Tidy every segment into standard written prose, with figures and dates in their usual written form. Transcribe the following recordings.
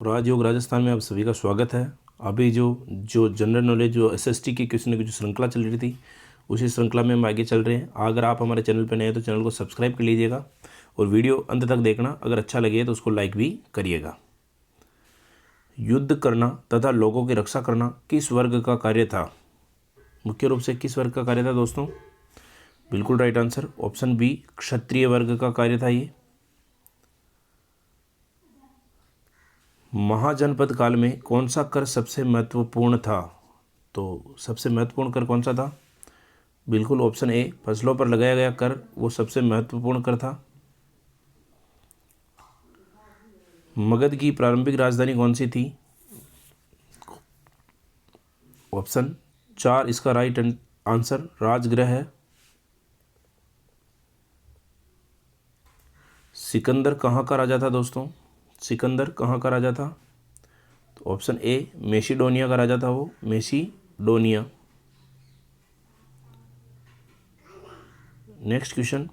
राजयोग राजस्थान में आप सभी का स्वागत है। अभी जो जो जनरल नॉलेज जो एसएसटी की क्वेश्चन की जो श्रृंखला चल रही थी उसी श्रृंखला में हम आगे चल रहे हैं। अगर आप हमारे चैनल पर नए हैं तो चैनल को सब्सक्राइब कर लीजिएगा और वीडियो अंत तक देखना। अगर अच्छा लगे तो उसको लाइक भी करिएगा। युद्ध करना तथा लोगों की रक्षा करना किस वर्ग का कार्य था? मुख्य रूप से किस वर्ग का कार्य था दोस्तों? बिल्कुल राइट आंसर ऑप्शन बी, क्षत्रिय वर्ग का कार्य था ये। महाजनपद काल में कौन सा कर सबसे महत्वपूर्ण था? तो सबसे महत्वपूर्ण कर कौन सा था? बिल्कुल ऑप्शन ए, फसलों पर लगाया गया कर वो सबसे महत्वपूर्ण कर था। मगध की प्रारंभिक राजधानी कौन सी थी? ऑप्शन 4 इसका राइट आंसर राजगृह है। सिकंदर कहाँ का राजा था दोस्तों? सिकंदर कहाँ का राजा था? तो ऑप्शन ए, मेसिडोनिया का राजा था वो, मेसिडोनिया। नेक्स्ट क्वेश्चन,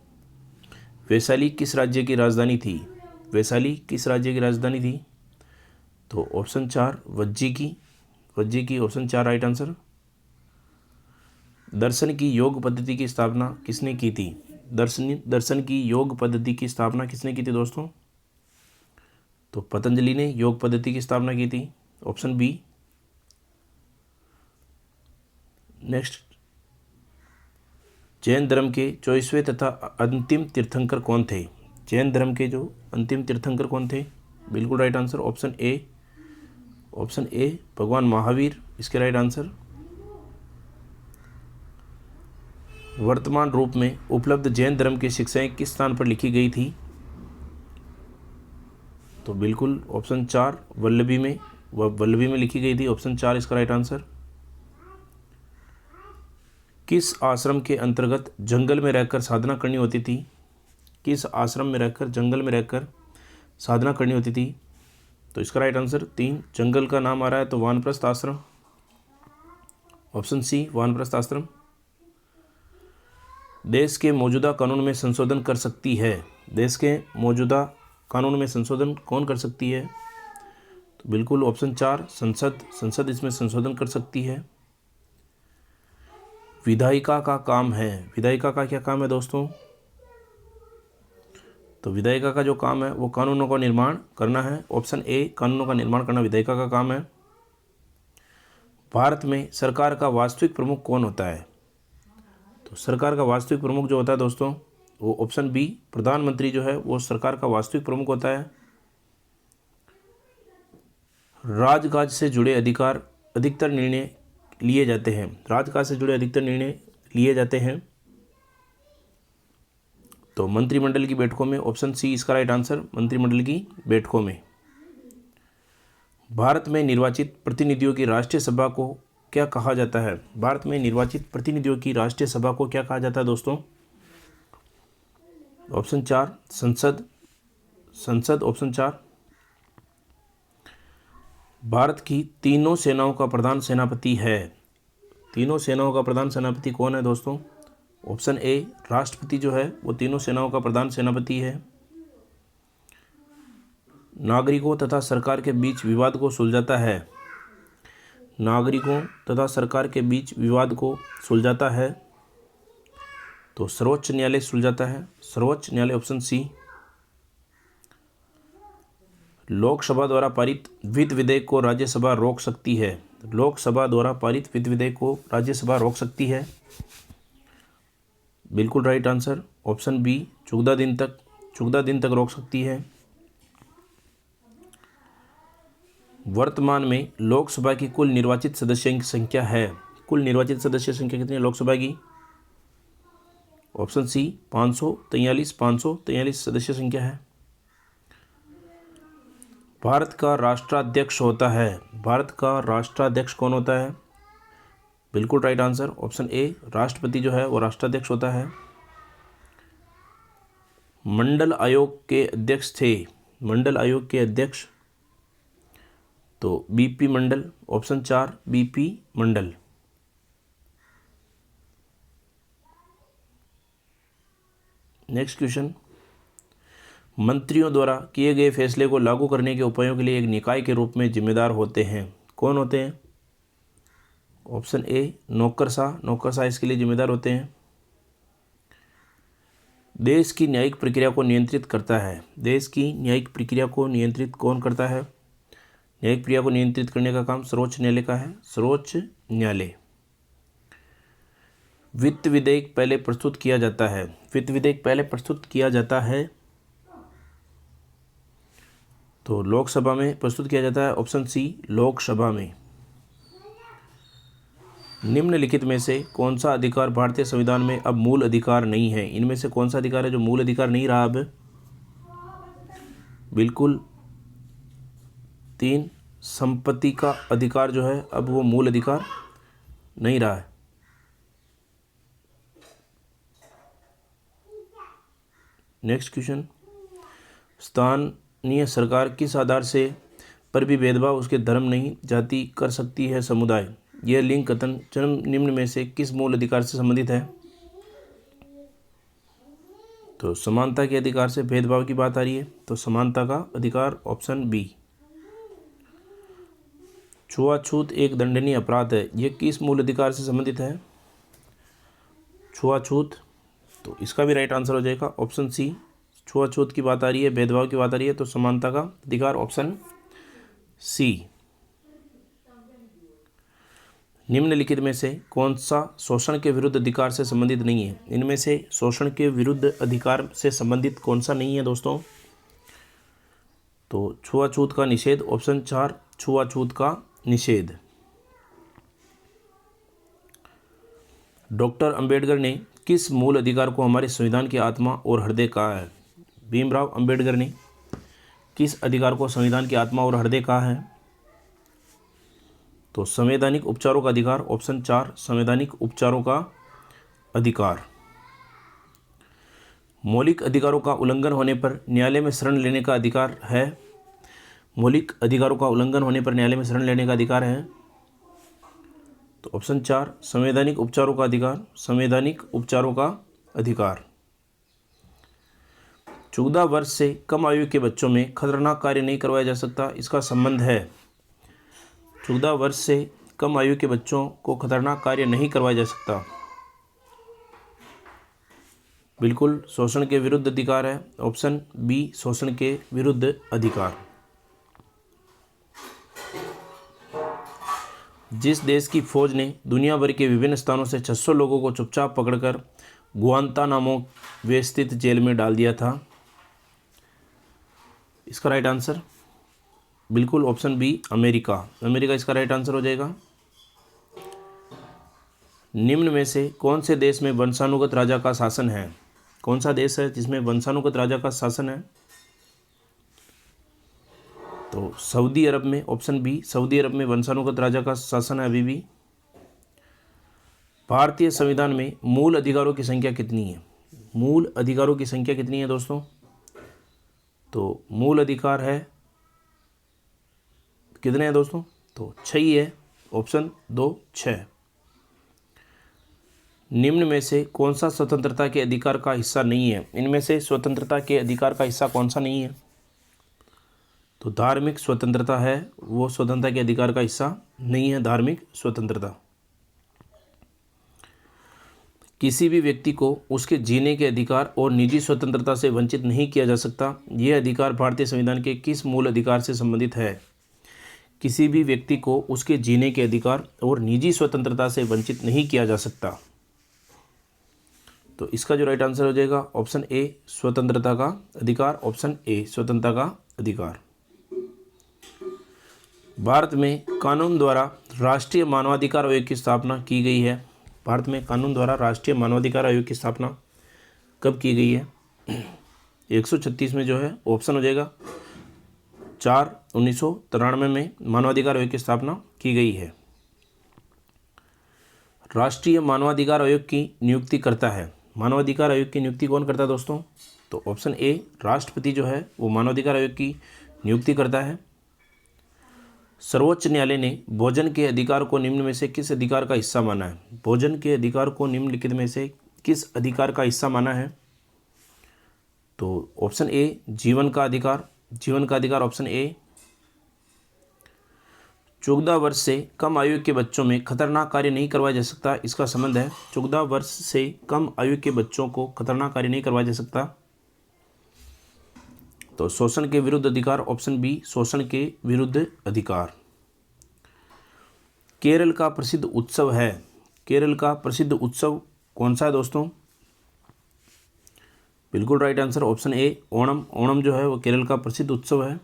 वैशाली किस राज्य की राजधानी थी? वैशाली किस राज्य की राजधानी थी? तो ऑप्शन 4 वज्जी की, वज्जी की ऑप्शन 4 राइट आंसर। दर्शन की योग पद्धति की स्थापना किसने की थी? दर्शन की योग पद्धति की स्थापना किसने की थी दोस्तों? तो पतंजलि ने योग पद्धति की स्थापना की थी, ऑप्शन बी। नेक्स्ट, जैन धर्म के 24वें तथा अंतिम तीर्थंकर कौन थे? जैन धर्म के जो अंतिम तीर्थंकर कौन थे? बिल्कुल right answer option A, option A भगवान महावीर इसके राइट आंसर। वर्तमान रूप में उपलब्ध जैन धर्म की शिक्षाएं किस स्थान पर लिखी गई थी? तो बिल्कुल ऑप्शन 4 वल्लभी में, वह वल्लभी में लिखी गई थी, ऑप्शन 4 इसका राइट आंसर। किस आश्रम के अंतर्गत जंगल में रहकर साधना करनी होती थी? किस आश्रम में रहकर जंगल में रहकर साधना करनी होती थी? तो इसका राइट आंसर 3 जंगल का नाम आ रहा है तो वानप्रस्थ आश्रम, ऑप्शन सी वानप्रस्थ आश्रम। देश के मौजूदा कानून में संशोधन कर सकती है? देश के मौजूदा कानून में संशोधन कौन कर सकती है? तो बिल्कुल ऑप्शन 4 संसद, संसद इसमें संशोधन कर सकती है। विधायिका का काम है, विधायिका का क्या काम है दोस्तों? तो विधायिका का जो काम है वो कानूनों का निर्माण करना है, ऑप्शन ए कानूनों का निर्माण करना विधायिका का काम है। भारत में सरकार का वास्तविक प्रमुख कौन होता है? तो सरकार का वास्तविक प्रमुख जो होता है दोस्तों वो ऑप्शन बी प्रधानमंत्री जो है वो सरकार का वास्तविक प्रमुख होता है। राजकाज से जुड़े अधिकतर निर्णय लिए जाते हैं, राजकाज से जुड़े अधिकतर निर्णय लिए जाते हैं तो मंत्रिमंडल की बैठकों में, ऑप्शन सी इसका राइट आंसर मंत्रिमंडल की बैठकों में। भारत में निर्वाचित प्रतिनिधियों की राष्ट्रीय सभा को क्या कहा जाता है? भारत में निर्वाचित प्रतिनिधियों की राष्ट्रीय सभा को क्या कहा जाता है दोस्तों? ऑप्शन 4 संसद, संसद ऑप्शन 4। भारत की तीनों सेनाओं का प्रधान सेनापति है, तीनों सेनाओं का प्रधान सेनापति कौन है दोस्तों? ऑप्शन ए राष्ट्रपति जो है वो तीनों सेनाओं का प्रधान सेनापति है। नागरिकों तथा सरकार के बीच विवाद को सुलझाता है, नागरिकों तथा सरकार के बीच विवाद को सुलझाता है तो सर्वोच्च न्यायालय सुलझाता है, सर्वोच्च न्यायालय ऑप्शन सी। लोकसभा द्वारा पारित वित्त विधेयक को राज्यसभा रोक सकती है, लोकसभा द्वारा पारित वित्त विधेयक को राज्यसभा रोक सकती है, बिल्कुल राइट आंसर ऑप्शन बी 14 दिन तक रोक सकती है। वर्तमान में लोकसभा की कुल निर्वाचित सदस्यों की संख्या है, कुल निर्वाचित सदस्य संख्या कितनी है लोकसभा की? ऑप्शन सी 543 सदस्य संख्या है। भारत का राष्ट्राध्यक्ष होता है, भारत का राष्ट्राध्यक्ष कौन होता है? बिल्कुल राइट आंसर ऑप्शन ए राष्ट्रपति जो है वो राष्ट्राध्यक्ष होता है। मंडल आयोग के अध्यक्ष थे, मंडल आयोग के अध्यक्ष तो बीपी मंडल, ऑप्शन 4 बीपी मंडल। नेक्स्ट क्वेश्चन, मंत्रियों द्वारा किए गए फैसले को लागू करने के उपायों के लिए एक निकाय के रूप में जिम्मेदार होते हैं। कौन होते हैं? Option A नौकरशाह। नौकरशाह इसके लिए जिम्मेदार होते हैं। देश की न्यायिक प्रक्रिया को नियंत्रित करता है। देश की न्यायिक प्रक्रिया को नियंत्रित कौन करता है? न्यायिक प्रक्रिया को नियंत्रित करने का काम सर्वोच्च न्यायालय का है। सर्वोच्च न्यायालय। वित्त विधेयक पहले प्रस्तुत किया जाता है। वित्त विधेयक पहले प्रस्तुत किया जाता है तो लोकसभा में प्रस्तुत किया जाता है। ऑप्शन सी लोकसभा में। निम्नलिखित में से कौन सा अधिकार भारतीय संविधान में अब मूल अधिकार नहीं है? इनमें से कौन सा अधिकार है जो मूल अधिकार नहीं रहा अब? बिल्कुल 3, संपत्ति का अधिकार जो है अब वो मूल अधिकार नहीं रहा है। नेक्स्ट क्वेश्चन, स्थानीय सरकार किस आधार से पर भी भेदभाव उसके धर्म नहीं जाति कर सकती है समुदाय? यह लिंग कथन निम्न में से किस मूल अधिकार से संबंधित है? तो समानता के अधिकार से भेदभाव की बात आ रही है, तो समानता का अधिकार ऑप्शन बी। छुआछूत एक दंडनीय अपराध है, यह किस मूल अधिकार से संबंधित है? छुआछूत, तो इसका भी राइट आंसर हो जाएगा ऑप्शन सी। छुआछूत की बात आ रही है, भेदभाव की बात आ रही है, तो समानता का अधिकार ऑप्शन सी। निम्नलिखित में से कौन सा शोषण के विरुद्ध अधिकार से संबंधित नहीं है? इनमें से शोषण के विरुद्ध अधिकार से संबंधित कौन सा नहीं है दोस्तों? तो छुआछूत का निषेध, ऑप्शन 4 छुआछूत का निषेध। डॉक्टर अंबेडकर ने किस मूल अधिकार को हमारे संविधान की आत्मा और हृदय कहा है? भीमराव अंबेडकर ने किस अधिकार को संविधान की आत्मा और हृदय कहा है? तो संवैधानिक उपचारों का अधिकार, ऑप्शन 4 संवैधानिक उपचारों का अधिकार। मौलिक अधिकारों का उल्लंघन होने पर न्यायालय में शरण लेने का अधिकार है। मौलिक अधिकारों का उल्लंघन होने पर न्यायालय में शरण लेने का अधिकार है, तो ऑप्शन 4 संवैधानिक उपचारों का अधिकार। संवैधानिक उपचारों का अधिकार। 14 वर्ष से कम आयु के बच्चों में खतरनाक कार्य नहीं करवाया जा सकता, इसका संबंध है। 14 वर्ष से कम आयु के बच्चों को खतरनाक कार्य नहीं करवाया जा सकता, बिल्कुल शोषण के विरुद्ध अधिकार है, ऑप्शन बी शोषण के विरुद्ध अधिकार। जिस देश की फौज ने दुनिया भर के विभिन्न स्थानों से 600 लोगों को चुपचाप पकड़कर गुआंतानामो वे स्थित जेल में डाल दिया था, इसका राइट आंसर बिल्कुल ऑप्शन बी अमेरिका। अमेरिका इसका राइट आंसर हो जाएगा। निम्न में से कौन से देश में वंशानुगत राजा का शासन है? कौन सा देश है जिसमें वंशानुगत राजा का शासन है? तो सऊदी अरब में, ऑप्शन बी सऊदी अरब में वंशानुगत राजा का शासन है अभी भी। भारतीय संविधान में मूल अधिकारों की संख्या कितनी है? मूल अधिकारों की संख्या कितनी है दोस्तों? तो मूल अधिकार है कितने हैं दोस्तों? तो 6 ही है, ऑप्शन 2 6। निम्न में से कौन सा स्वतंत्रता के अधिकार का हिस्सा नहीं है? इनमें से स्वतंत्रता के अधिकार का हिस्सा कौन सा नहीं है? तो धार्मिक स्वतंत्रता है, वो स्वतंत्रता के अधिकार का हिस्सा नहीं है, धार्मिक स्वतंत्रता। किसी भी व्यक्ति को उसके जीने के अधिकार और निजी स्वतंत्रता से वंचित नहीं किया जा सकता, यह अधिकार भारतीय संविधान के किस मूल अधिकार से संबंधित है? किसी भी व्यक्ति को उसके जीने के अधिकार और निजी स्वतंत्रता से वंचित नहीं किया जा सकता, तो इसका जो राइट आंसर हो जाएगा ऑप्शन ए स्वतंत्रता का अधिकार, ऑप्शन ए स्वतंत्रता का अधिकार। भारत में कानून द्वारा राष्ट्रीय मानवाधिकार आयोग की स्थापना की गई है। भारत में कानून द्वारा राष्ट्रीय मानवाधिकार आयोग की स्थापना कब की गई है? 136 में जो है ऑप्शन हो जाएगा 4/1993 में मानवाधिकार आयोग की स्थापना की गई है। राष्ट्रीय मानवाधिकार आयोग की नियुक्ति करता है। मानवाधिकार आयोग की नियुक्ति कौन करता है दोस्तों? तो ऑप्शन ए राष्ट्रपति जो है वो मानवाधिकार आयोग की नियुक्ति करता है। सर्वोच्च न्यायालय ने भोजन के अधिकार को निम्न में से किस अधिकार का हिस्सा माना है? भोजन के अधिकार को निम्नलिखित में से किस अधिकार का हिस्सा माना है? तो ऑप्शन ए जीवन का अधिकार, जीवन का अधिकार ऑप्शन ए। 14 वर्ष से कम आयु के बच्चों में खतरनाक कार्य नहीं करवाया जा सकता, इसका संबंध है 14 वर्ष से कम आयु के बच्चों को खतरनाक कार्य नहीं करवाया जा सकता। तो शोषण के विरुद्ध अधिकार ऑप्शन बी, शोषण के विरुद्ध अधिकार। केरल का प्रसिद्ध उत्सव है, केरल का प्रसिद्ध उत्सव कौन सा है दोस्तों? बिल्कुल right answer option A Onam. Onam जो है वो केरल का प्रसिद्ध उत्सव है।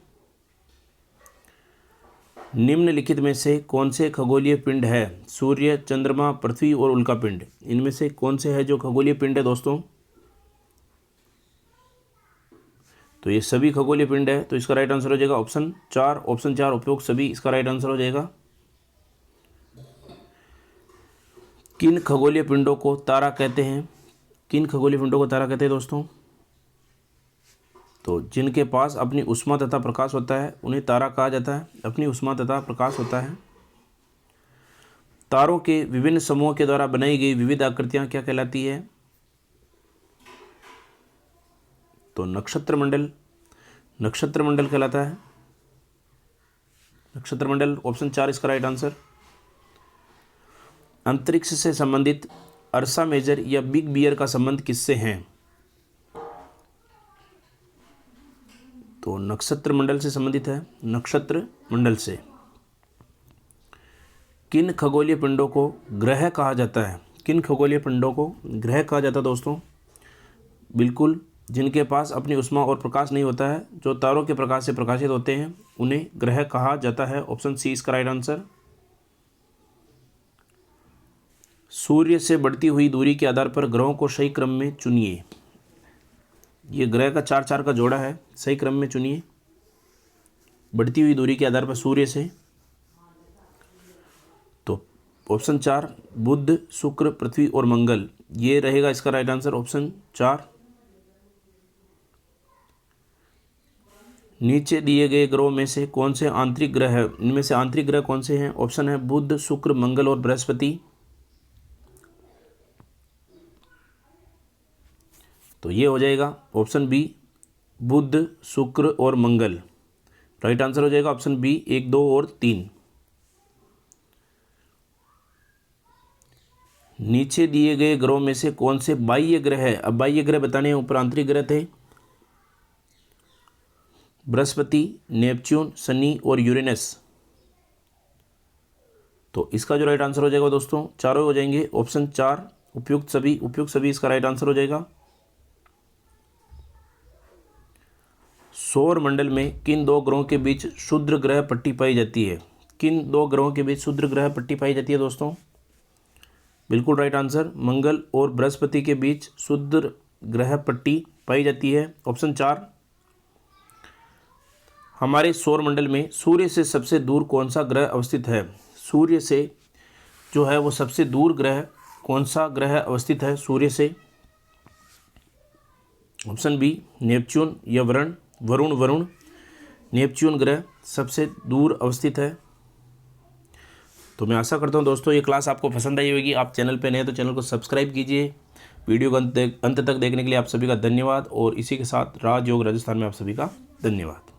निम्नलिखित में से कौन से खगोलीय पिंड है? सूर्य, चंद्रमा, पृथ्वी और उल्का पिंड, इनमें से कौन से है जो खगोलीय पिंड है दोस्तों? तो ये सभी खगोलीय पिंड है, तो इसका राइट आंसर हो जाएगा ऑप्शन 4। ऑप्शन 4 उपयुक्त सभी इसका राइट आंसर हो जाएगा। किन खगोलीय पिंडों को तारा कहते हैं? किन खगोलीय पिंडों को तारा कहते हैं दोस्तों? तो जिनके पास अपनी ऊष्मा तथा प्रकाश होता है उन्हें तारा कहा जाता है, अपनी ऊष्मा तथा प्रकाश होता है। तारों के विभिन्न समूहों के द्वारा बनाई गई विविध आकृतियां क्या कहलाती है? तो नक्षत्र मंडल, नक्षत्र मंडल कहलाता है, नक्षत्र मंडल ऑप्शन 4 इसका राइट आंसर। अंतरिक्ष से संबंधित अर्सा मेजर या बिग बियर का संबंध किससे है? तो नक्षत्र मंडल से संबंधित है, नक्षत्र मंडल से। किन खगोलीय पिंडों को ग्रह कहा जाता है? किन खगोलीय पिंडों को ग्रह कहा जाता है दोस्तों? बिल्कुल, जिनके पास अपनी ऊष्मा और प्रकाश नहीं होता है, जो तारों के प्रकाश से प्रकाशित होते हैं, उन्हें ग्रह कहा जाता है। ऑप्शन सी इसका राइट आंसर। सूर्य से बढ़ती हुई दूरी के आधार पर ग्रहों को सही क्रम में चुनिए। ये ग्रह का 4-4 का जोड़ा है, सही क्रम में चुनिए। बढ़ती हुई दूरी के आधार पर सूर्य से, तो ऑप्शन 4 बुध, शुक्र, पृथ्वी और मंगल, ये रहेगा इसका राइट आंसर ऑप्शन 4। नीचे दिए गए ग्रहों में से कौन से आंतरिक ग्रह है? इनमें से आंतरिक ग्रह कौन से हैं? ऑप्शन है बुध, शुक्र, मंगल और बृहस्पति। तो ये हो जाएगा ऑप्शन बी बुध, शुक्र और मंगल। राइट आंसर हो जाएगा ऑप्शन बी 1, 2 और 3। नीचे दिए गए ग्रहों में से कौन से बाह्य ग्रह है? अब बाह्य ग्रह बताने हैं, ऊपर आंतरिक ग्रह थे। बृहस्पति, नेपच्यून, शनि और यूरेनस। तो इसका जो राइट आंसर हो जाएगा दोस्तों, चारों हो जाएंगे। ऑप्शन 4 उपयुक्त सभी, उपयुक्त सभी इसका राइट आंसर हो जाएगा। सौर मंडल में किन 2 ग्रहों के बीच क्षुद्र ग्रह पट्टी पाई जाती है? किन 2 ग्रहों के बीच क्षुद्र ग्रह पट्टी पाई जाती है दोस्तों? बिल्कुल राइट आंसर, मंगल और बृहस्पति के बीच क्षुद्र ग्रह पट्टी पाई जाती है। ऑप्शन 4। हमारे सौर मंडल में सूर्य से सबसे दूर कौन सा ग्रह अवस्थित है? सूर्य से जो है वो सबसे दूर ग्रह कौन सा ग्रह अवस्थित है सूर्य से? ऑप्शन बी नेपच्यून या वरुण। नेपच्यून ग्रह सबसे दूर अवस्थित है। तो मैं आशा करता हूं दोस्तों ये क्लास आपको पसंद आई होगी। आप चैनल पे नए तो चैनल को सब्सक्राइब कीजिए। वीडियो को अंत तक देखने के लिए आप सभी का धन्यवाद, और इसी के साथ राजयोग राजस्थान में आप सभी का धन्यवाद।